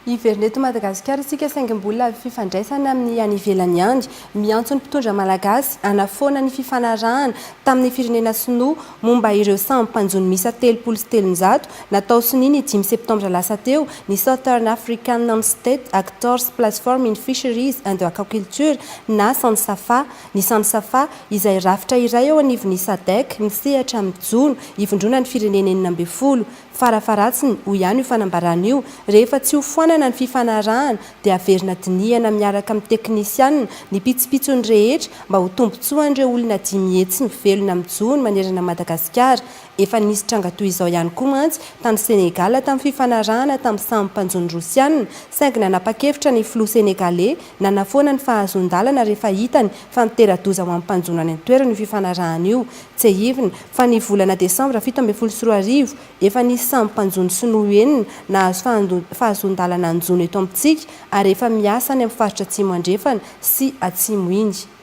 Iveryneto Madagasikara isika saingam-bola fifandraisana amin'ny any ivelany any miantso ny mpitondra malagasy hanafoana ny fifanarahana tamin'ny firenena sinoa momba ireo samby mpanjony misa 307 natao sininy 5 septambra lasa teo ny Southern African Non-State Actors Platform in Fisheries and Aquaculture na SANSAFA. Ny SANSAFA izay rafitra iray eo anivon'ny SADC misehatra amin'ny Jona hivondrona ny firenena 40 farafaratsiny ho ihany io fanambarana io rehefa tsy ho foanana ny fifanarahana dia averina dinihana miaraka amin'ny teknisianina ny pitsopitsony rehetra mba ho tombotsoan'ireo olona 5 hetsy mivelona amin'ny Jona manerana Madagasikara. Efa nisy tranga toy izao ihany koa mantsy tany Senegal tamin'ny fifanarahana tamin'ny samby mpanjony rosianina saingy nanapa-kevitra ny filoha senegalais nanafoana ny fahazon-dalana rehefa hitany fa nitera-doza ho amin'ny mpanjona any an-toerana io fifanarahana io. Tsy hivina fa ny volana desambra 17 efa nisy samby mpanjony sinoa enina nahazo fahazon-dalana anjona eto amintsika ary efa miasa any amin'ny faritra Atsimo andrefana sy Atsimo Indy.